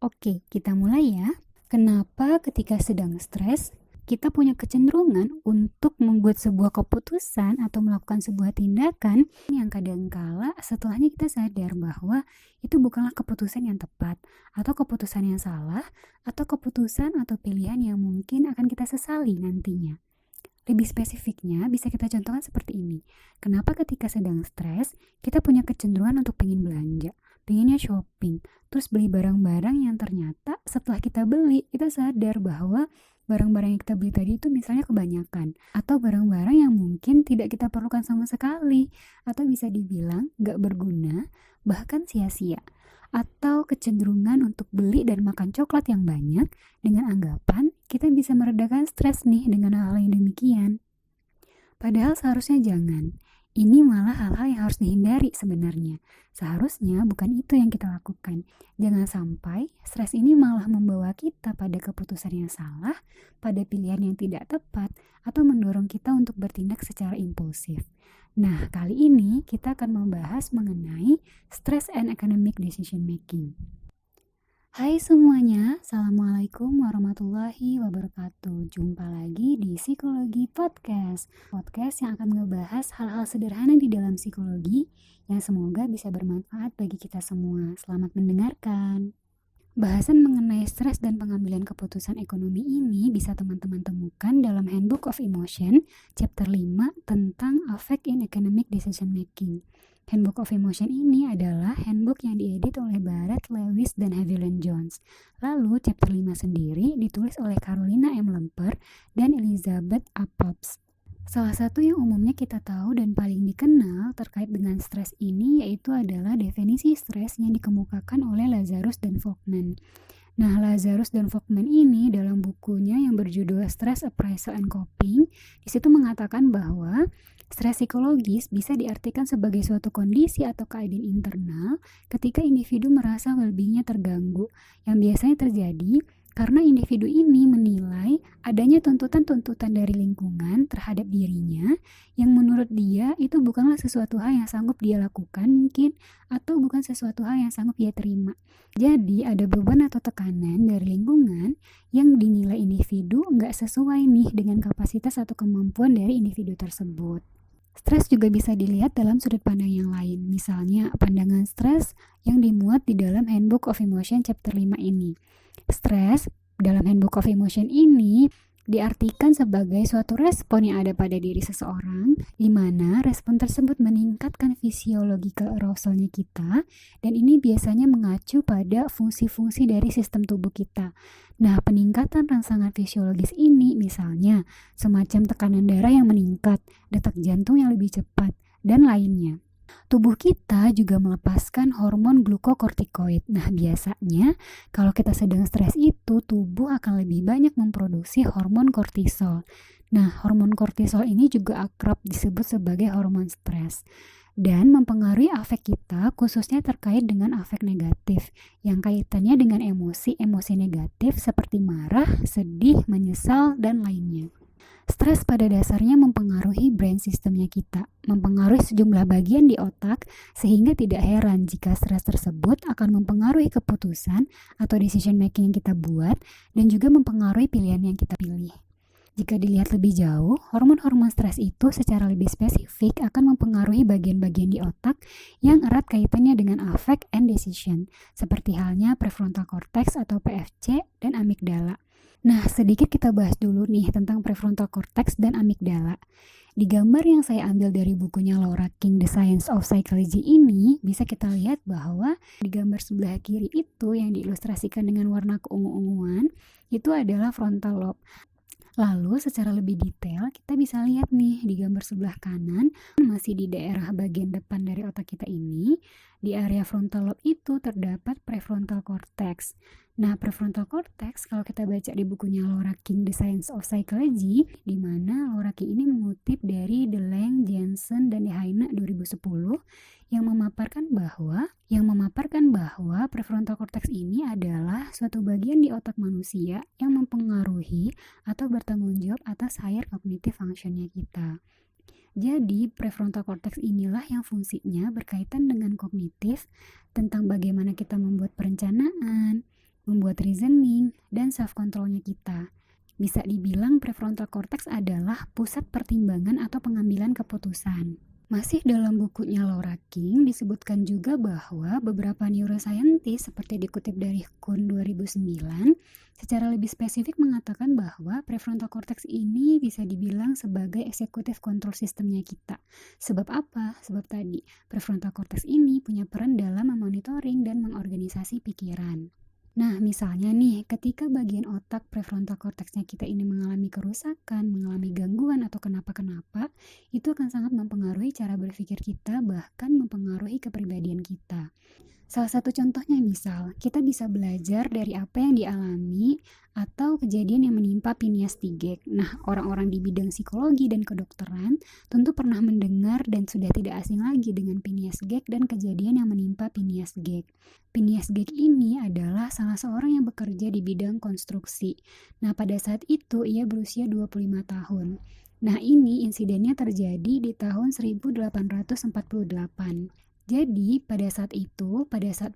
Oke, kita mulai ya. Kenapa ketika sedang stres, kita punya kecenderungan untuk membuat sebuah keputusan atau melakukan sebuah tindakan yang kadangkala setelahnya kita sadar bahwa itu bukanlah keputusan yang tepat, atau keputusan yang salah, atau keputusan atau pilihan yang mungkin akan kita sesali nantinya. Lebih spesifiknya, bisa kita contohkan seperti ini. Kenapa ketika sedang stres, kita punya kecenderungan untuk pengen belanja, pengennya shopping, terus beli barang-barang yang ternyata setelah kita beli, kita sadar bahwa barang-barang yang kita beli tadi itu misalnya kebanyakan, atau barang-barang yang mungkin tidak kita perlukan sama sekali, atau bisa dibilang gak berguna, bahkan sia-sia. Atau kecenderungan untuk beli dan makan coklat yang banyak dengan anggapan kita bisa meredakan stres nih dengan hal-hal yang demikian. Padahal seharusnya jangan. Ini malah hal-hal yang harus dihindari sebenarnya. Seharusnya bukan itu yang kita lakukan. Jangan sampai stres ini malah membawa kita pada keputusan yang salah, pada pilihan yang tidak tepat, atau mendorong kita untuk bertindak secara impulsif. Nah, kali ini kita akan membahas mengenai stress and economic decision making. Hai semuanya, Assalamualaikum warahmatullahi wabarakatuh. Jumpa lagi di Psikologi Podcast yang akan ngebahas hal-hal sederhana di dalam psikologi yang semoga bisa bermanfaat bagi kita semua. Selamat mendengarkan. Bahasan mengenai stres dan pengambilan keputusan ekonomi ini bisa teman-teman temukan dalam Handbook of Emotion, chapter 5 tentang Affect in Economic Decision Making. Handbook of Emotion ini adalah handbook yang diedit oleh Barrett Lewis dan Haviland Jones. Lalu, chapter 5 sendiri ditulis oleh Carolina M. Lemper dan Elizabeth A. Pops. Salah satu yang umumnya kita tahu dan paling dikenal terkait dengan stres ini yaitu adalah definisi stres yang dikemukakan oleh Lazarus dan Folkman. Nah, Lazarus dan Folkman ini dalam bukunya yang berjudul Stress Appraisal and Coping, disitu mengatakan bahwa stres psikologis bisa diartikan sebagai suatu kondisi atau keadaan internal ketika individu merasa well-being-nya terganggu, yang biasanya terjadi karena individu ini menilai adanya tuntutan-tuntutan dari lingkungan terhadap dirinya yang menurut dia itu bukanlah sesuatu hal yang sanggup dia lakukan mungkin, atau bukan sesuatu hal yang sanggup dia terima. Jadi ada beban atau tekanan dari lingkungan yang dinilai individu nggak sesuai nih dengan kapasitas atau kemampuan dari individu tersebut. Stres juga bisa dilihat dalam sudut pandang yang lain, misalnya pandangan stres yang dimuat di dalam Handbook of Emotion chapter 5 ini. Stres dalam Handbook of Emotion ini diartikan sebagai suatu respon yang ada pada diri seseorang, di mana respon tersebut meningkatkan physiological arousalnya kita, dan ini biasanya mengacu pada fungsi-fungsi dari sistem tubuh kita. Nah, peningkatan rangsangan fisiologis ini misalnya semacam tekanan darah yang meningkat, detak jantung yang lebih cepat, dan lainnya. Tubuh kita juga melepaskan hormon glukokortikoid. Nah, biasanya kalau kita sedang stres itu, tubuh akan lebih banyak memproduksi hormon kortisol. Nah, hormon kortisol ini juga akrab disebut sebagai hormon stres dan mempengaruhi afek kita, khususnya terkait dengan afek negatif yang kaitannya dengan emosi negatif seperti marah, sedih, menyesal, dan lainnya. Stres pada dasarnya mempengaruhi brain systemnya kita, mempengaruhi sejumlah bagian di otak, sehingga tidak heran jika stres tersebut akan mempengaruhi keputusan atau decision making yang kita buat, dan juga mempengaruhi pilihan yang kita pilih. Jika dilihat lebih jauh, hormon-hormon stres itu secara lebih spesifik akan mempengaruhi bagian-bagian di otak yang erat kaitannya dengan affect and decision, seperti halnya prefrontal cortex atau PFC dan amigdala. Nah, sedikit kita bahas dulu nih tentang prefrontal cortex dan amigdala. Di gambar yang saya ambil dari bukunya Laura King, The Science of Psychology ini, bisa kita lihat bahwa di gambar sebelah kiri itu yang diilustrasikan dengan warna keungu-unguan, itu adalah frontal lobe. Lalu secara lebih detail kita bisa lihat nih di gambar sebelah kanan, masih di daerah bagian depan dari otak kita ini, di area frontal lobe itu terdapat prefrontal cortex. Nah, prefrontal cortex kalau kita baca di bukunya Laura King, The Science of Psychology, di mana Laura King ini mengutip dari DeLange, Jensen, dan Dehaene 2010 yang memaparkan bahwa prefrontal cortex ini adalah suatu bagian di otak manusia yang mempengaruhi atau bertanggung jawab atas higher cognitive functionnya kita. Jadi, prefrontal cortex inilah yang fungsinya berkaitan dengan kognitif tentang bagaimana kita membuat perencanaan, membuat reasoning, dan self-controlnya kita. Bisa dibilang prefrontal cortex adalah pusat pertimbangan atau pengambilan keputusan. Masih dalam bukunya Laura King disebutkan juga bahwa beberapa neuroscientist seperti dikutip dari Kuhn 2009 secara lebih spesifik mengatakan bahwa prefrontal cortex ini bisa dibilang sebagai executive control sistemnya kita. Sebab apa? Sebab tadi prefrontal cortex ini punya peran dalam memonitoring dan mengorganisasi pikiran. Nah, misalnya nih, ketika bagian otak prefrontal cortexnya kita ini mengalami kerusakan, mengalami gangguan atau kenapa-kenapa, itu akan sangat mempengaruhi cara berpikir kita, bahkan mempengaruhi kepribadian kita. Salah satu contohnya misal, kita bisa belajar dari apa yang dialami atau kejadian yang menimpa Phineas Gage. Nah, orang-orang di bidang psikologi dan kedokteran tentu pernah mendengar dan sudah tidak asing lagi dengan Phineas Gage dan kejadian yang menimpa Phineas Gage. Phineas Gage ini adalah salah seorang yang bekerja di bidang konstruksi. Nah, pada saat itu ia berusia 25 tahun. Nah, ini insidennya terjadi di tahun 1848. Jadi, pada saat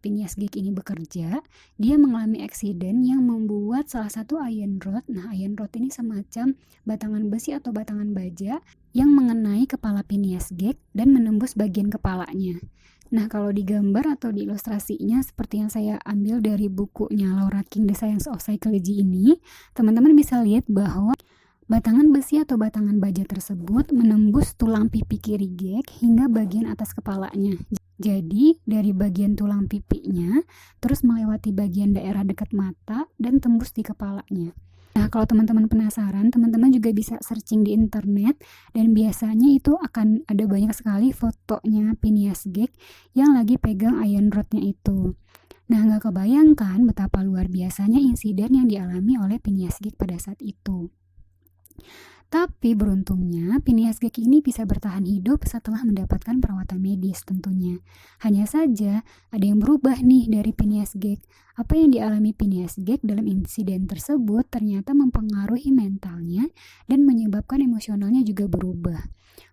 Phineas Gage ini bekerja, dia mengalami eksiden yang membuat salah satu iron rod. Nah, iron rod ini semacam batangan besi atau batangan baja yang mengenai kepala Phineas Gage dan menembus bagian kepalanya. Nah, kalau digambar atau diilustrasinya seperti yang saya ambil dari bukunya Laura King, The Science of Psychology ini, teman-teman bisa lihat bahwa batangan besi atau batangan baja tersebut menembus tulang pipi kiri Gage hingga bagian atas kepalanya. Jadi, dari bagian tulang pipinya, terus melewati bagian daerah dekat mata dan tembus di kepalanya. Nah, kalau teman-teman penasaran, teman-teman juga bisa searching di internet dan biasanya itu akan ada banyak sekali fotonya Phineas Gage yang lagi pegang iron rodnya itu. Nah, nggak kebayangkan betapa luar biasanya insiden yang dialami oleh Phineas Gage pada saat itu. Tapi beruntungnya, Phineas Gage ini bisa bertahan hidup setelah mendapatkan perawatan medis tentunya. Hanya saja, ada yang berubah nih dari Phineas Gage. Apa yang dialami Phineas Gage dalam insiden tersebut ternyata mempengaruhi mentalnya dan menyebabkan emosionalnya juga berubah.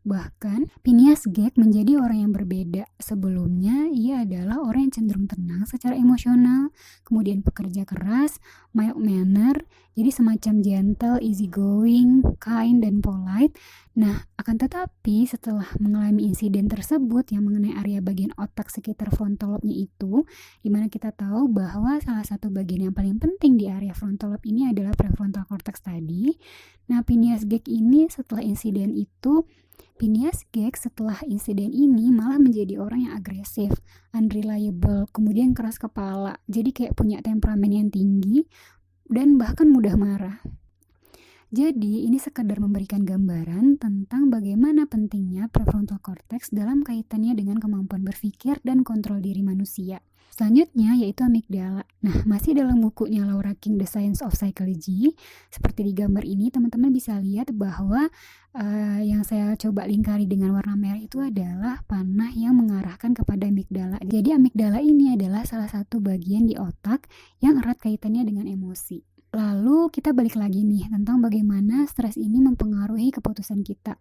Bahkan, Phineas Gage menjadi orang yang berbeda. Sebelumnya, ia adalah orang yang cenderung tenang secara emosional, kemudian pekerja keras, mild manner, jadi semacam gentle, easygoing, kind, dan polite. Nah, akan tetapi setelah mengalami insiden tersebut yang mengenai area bagian otak sekitar frontal lobe-nya itu, di mana kita tahu bahwa salah satu bagian yang paling penting di area frontal lobe ini adalah prefrontal cortex tadi. Nah, Phineas Gage ini setelah insiden ini malah menjadi orang yang agresif, unreliable, kemudian keras kepala, jadi kayak punya temperamen yang tinggi dan bahkan mudah marah. Jadi, ini sekadar memberikan gambaran tentang bagaimana pentingnya prefrontal cortex dalam kaitannya dengan kemampuan berpikir dan kontrol diri manusia. Selanjutnya yaitu amigdala. Nah, masih dalam bukunya Laura King, The Science of Psychology, seperti di gambar ini, teman-teman bisa lihat bahwa yang saya coba lingkari dengan warna merah itu adalah panah yang mengarahkan kepada amigdala. Jadi amigdala ini adalah salah satu bagian di otak yang erat kaitannya dengan emosi. Lalu kita balik lagi nih tentang bagaimana stres ini mempengaruhi keputusan kita.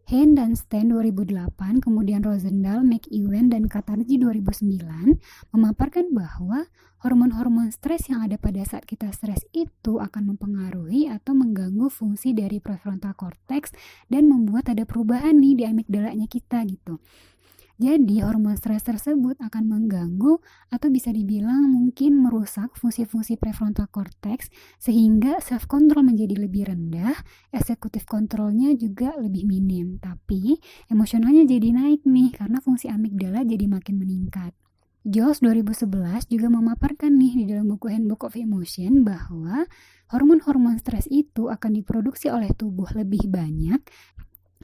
Hein dan Stan 2008, kemudian Rosendahl, McEwen, dan Katarji 2009 memaparkan bahwa hormon-hormon stres yang ada pada saat kita stres itu akan mempengaruhi atau mengganggu fungsi dari prefrontal cortex dan membuat ada perubahan nih di amigdalanya kita gitu. Jadi hormon stres tersebut akan mengganggu atau bisa dibilang mungkin merusak fungsi-fungsi prefrontal cortex sehingga self control menjadi lebih rendah, eksekutif kontrolnya juga lebih minim, tapi emosionalnya jadi naik nih karena fungsi amigdala jadi makin meningkat. Jones 2011 juga memaparkan nih di dalam buku Handbook of Emotion bahwa hormon-hormon stres itu akan diproduksi oleh tubuh lebih banyak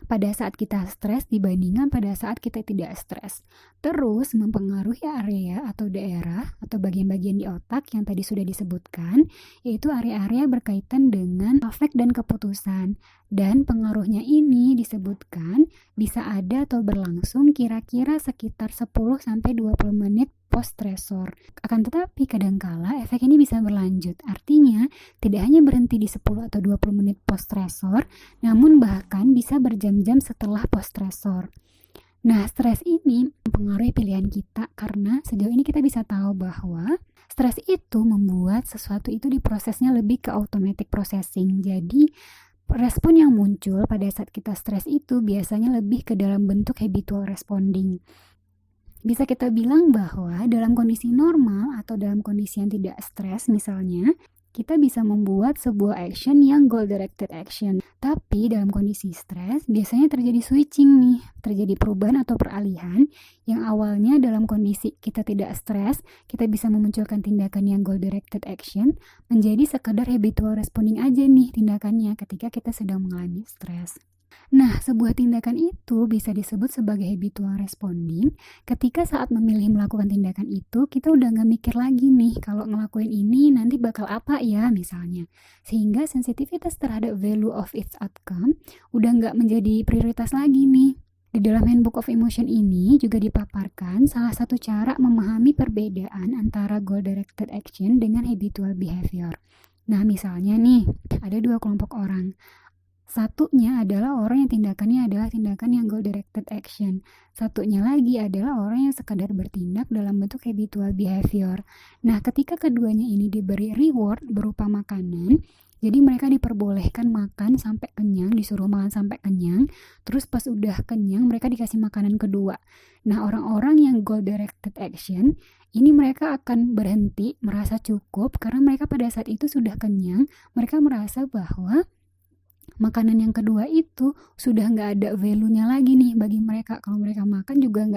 pada saat kita stres dibandingkan pada saat kita tidak stres. Terus mempengaruhi area atau daerah atau bagian-bagian di otak yang tadi sudah disebutkan, yaitu area-area berkaitan dengan afek dan keputusan. Dan pengaruhnya ini disebutkan bisa ada atau berlangsung kira-kira sekitar 10-20 menit post-stresor. Akan tetapi kadangkala efek ini bisa berlanjut. Artinya tidak hanya berhenti di 10 atau 20 menit post-stresor, namun bahkan bisa berjam-jam setelah post-stresor. Nah, stres ini mempengaruhi pilihan kita karena sejauh ini kita bisa tahu bahwa Stres itu membuat sesuatu itu diprosesnya lebih ke automatic processing. Jadi, respon yang muncul pada saat kita stres itu biasanya lebih ke dalam bentuk habitual responding. Bisa kita bilang bahwa dalam kondisi normal atau dalam kondisi yang tidak stres misalnya, kita bisa membuat sebuah action yang goal-directed action. Tapi dalam kondisi stres, biasanya terjadi switching nih, terjadi perubahan atau peralihan yang awalnya dalam kondisi kita tidak stres, kita bisa memunculkan tindakan yang goal-directed action, menjadi sekadar habitual responding aja nih tindakannya ketika kita sedang mengalami stres. Nah, sebuah tindakan itu bisa disebut sebagai habitual responding ketika saat memilih melakukan tindakan itu, kita udah nggak mikir lagi nih kalau ngelakuin ini nanti bakal apa ya misalnya. Sehingga sensitivitas terhadap value of its outcome udah nggak menjadi prioritas lagi nih. Di dalam Handbook of Emotion ini juga dipaparkan salah satu cara memahami perbedaan antara goal-directed action dengan habitual behavior. Nah, misalnya nih, ada dua kelompok orang. Satunya adalah orang yang tindakannya adalah tindakan yang goal-directed action. Satunya lagi adalah orang yang sekadar bertindak dalam bentuk habitual behavior. Nah, ketika keduanya ini diberi reward berupa makanan, jadi mereka diperbolehkan makan sampai kenyang, disuruh makan sampai kenyang, terus pas udah kenyang mereka dikasih makanan kedua. Nah, orang-orang yang goal-directed action, ini mereka akan berhenti merasa cukup karena mereka pada saat itu sudah kenyang, mereka merasa bahwa makanan yang kedua itu sudah nggak ada value-nya lagi nih bagi mereka. Kalau mereka makan juga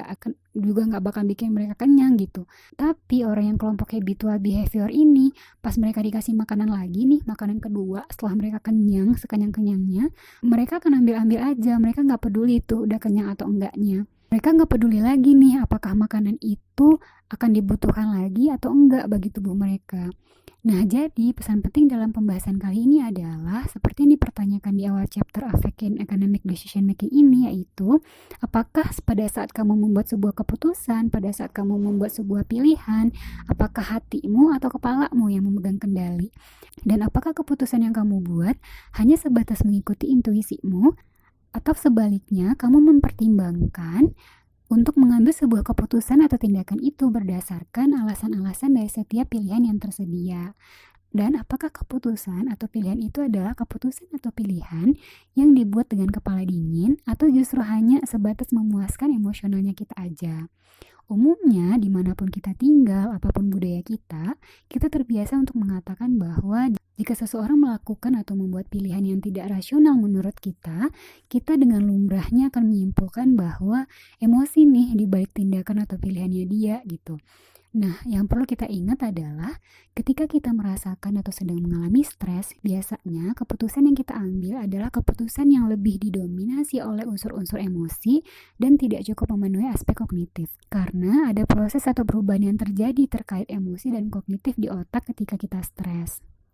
nggak bakal bikin mereka kenyang gitu. Tapi orang yang kelompok habitual behavior ini, pas mereka dikasih makanan lagi nih, makanan kedua setelah mereka kenyang, sekenyang-kenyangnya, mereka akan ambil-ambil aja. Mereka nggak peduli tuh udah kenyang atau enggaknya. Mereka nggak peduli lagi nih apakah makanan itu akan dibutuhkan lagi atau enggak bagi tubuh mereka. Nah, jadi pesan penting dalam pembahasan kali ini adalah seperti yang dipertanyakan di awal chapter Affecting Economic Decision Making ini, yaitu apakah pada saat kamu membuat sebuah keputusan, pada saat kamu membuat sebuah pilihan, apakah hatimu atau kepalamu yang memegang kendali? Dan apakah keputusan yang kamu buat hanya sebatas mengikuti intuisimu, atau sebaliknya kamu mempertimbangkan untuk mengambil sebuah keputusan atau tindakan itu berdasarkan alasan-alasan dari setiap pilihan yang tersedia. Dan apakah keputusan atau pilihan itu adalah keputusan atau pilihan yang dibuat dengan kepala dingin atau justru hanya sebatas memuaskan emosionalnya kita aja. Umumnya, dimanapun kita tinggal, apapun budaya kita terbiasa untuk mengatakan bahwa jika seseorang melakukan atau membuat pilihan yang tidak rasional menurut kita dengan lumrahnya akan menyimpulkan bahwa emosi nih di balik tindakan atau pilihannya dia gitu. Nah, yang perlu kita ingat adalah ketika kita merasakan atau sedang mengalami stres, biasanya keputusan yang kita ambil adalah keputusan yang lebih didominasi oleh unsur-unsur emosi dan tidak cukup memenuhi aspek kognitif. Karena ada proses atau perubahan yang terjadi terkait emosi dan kognitif di otak ketika kita stres.